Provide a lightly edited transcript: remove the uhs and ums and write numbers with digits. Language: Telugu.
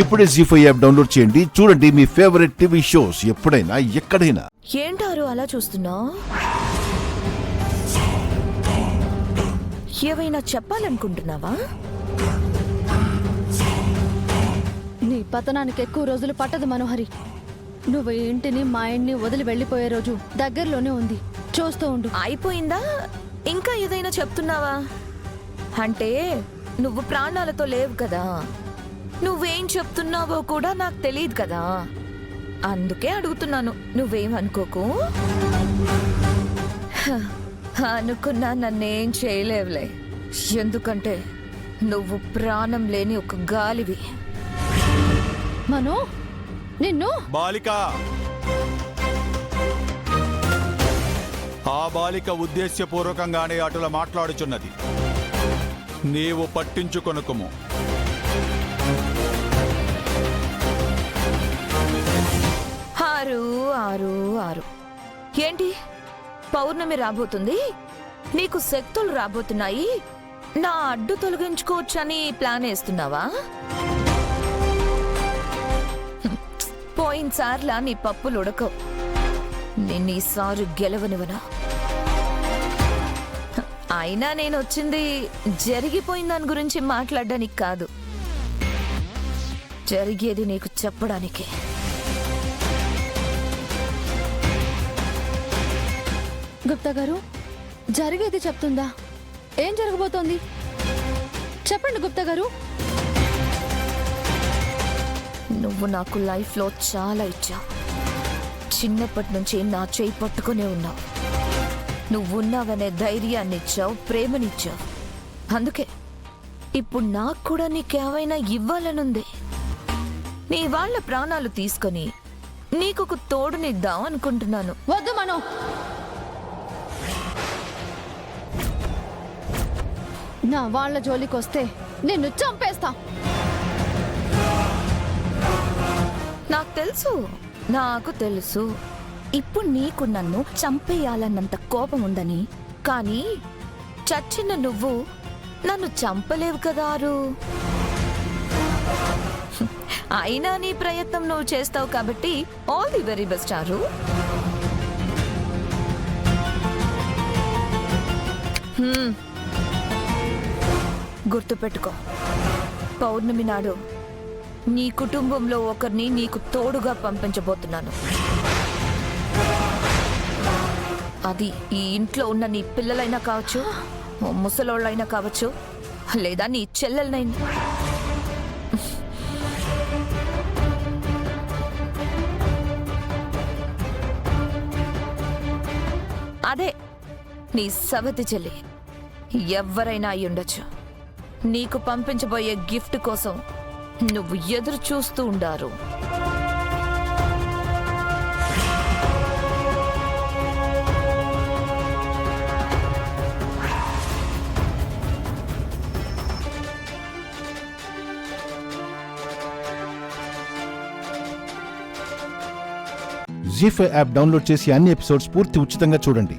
ఇప్పుడే జీ5 యాప్ డౌన్లోడ్ చేయండి. చూడండి మీ ఫేవరెట్ టీవీ షోస్ ఎప్పుడైనా ఎక్కడైనా. ఏంటారు అలా చూస్తున్నావు? ఏవైనా చెప్పాలనుకుంటున్నావా? నీ పతనానికి ఎక్కువ రోజులు పట్టదు మనోహరి. నువ్వు ఈ ఇంటిని మా ఇంటిని వదిలి వెళ్ళిపోయే రోజు దగ్గరలోనే ఉంది. చూస్తూ ఉండు. అయిపోయిందా? ఇంకా ఏదైనా చెప్తున్నావా? అంటే నువ్వు ప్రాణాలతో లేవు కదా, నువ్వేం చెప్తున్నావో కూడా నాకు తెలియదు కదా, అందుకే అడుగుతున్నాను. నువ్వేమనుకోకు. అనుకున్నా నన్నేం చేయలేవులే, ఎందుకంటే నువ్వు ప్రాణం లేని ఒక గాలివి. మనో, నిన్ను బాలిక, ఆ బాలిక ఉద్దేశ్యపూర్వకంగానే అటులా మాట్లాడుచున్నది. నీవు పట్టించుకొనుకుము. ఆరు ఆరు ఆరు ఏంటి? పౌర్ణమి రాబోతుంది, నీకు శక్తులు రాబోతున్నాయి, నా అడ్డు తొలగించుకోవచ్చని ప్లాన్ వేస్తున్నావా? పోయినసార్లా నీ పప్పులు ఉడకవు, నేను ఈసారి గెలవనివనా? అయినా నేను వచ్చింది జరిగిపోయిన దాని గురించి మాట్లాడడానికి కాదు, జరిగేది నీకు చెప్పడానికి. గుప్తా గారు, జరిగేది చెప్తుందా? ఏం జరగబోతోంది చెప్పండి గుప్తా గారు. నువ్వు నాకు లైఫ్లో చాలా ఇచ్చావు. చిన్నప్పటి నుంచి నా చేయి పట్టుకునే ఉన్నావు. నువ్వున్నావనే ధైర్యాన్ని ఇచ్చావు, ప్రేమనిచ్చావు. అందుకే ఇప్పుడు నాకు కూడా నీకేమైనా ఇవ్వాలనుంది. నీ వాళ్ళ ప్రాణాలు తీసుకొని నీకొక తోడునిద్దాం అనుకుంటున్నాను. వద్దు మనో, నా వాళ్ళ జోలికొస్తే నిన్ను చంపేస్తా. నాకు తెలుసు ఇప్పుడు నీకు నన్ను చంపేయాలన్నంత కోపం ఉందని. కానీ చచ్చిన నువ్వు నన్ను చంపలేవు కదా ఆరు. అయినా నీ ప్రయత్నం నువ్వు చేస్తావు కాబట్టి ఆల్ ది వెరీ బెస్ట్ ఆరు. గుర్తుపెట్టుకో, పౌర్ణమి నాడు నీ కుటుంబంలో ఒకరిని నీకు తోడుగా పంపించబోతున్నాను. అది ఈ ఇంట్లో ఉన్న నీ పిల్లలైనా కావచ్చు, ముసలోళ్ళైనా కావచ్చు, లేదా నీ చెల్లెలనైనా. అదే నీ సవతి చెల్లి, ఎవరైనా అయి ఉండొచ్చు. నీకు పంపించబోయే గిఫ్ట్ కోసం నువ్వు ఎదురు చూస్తూ ఉండారు. జీ5 యాప్ డౌన్లోడ్ చేసి అన్ని ఎపిసోడ్స్ పూర్తి ఉచితంగా చూడండి.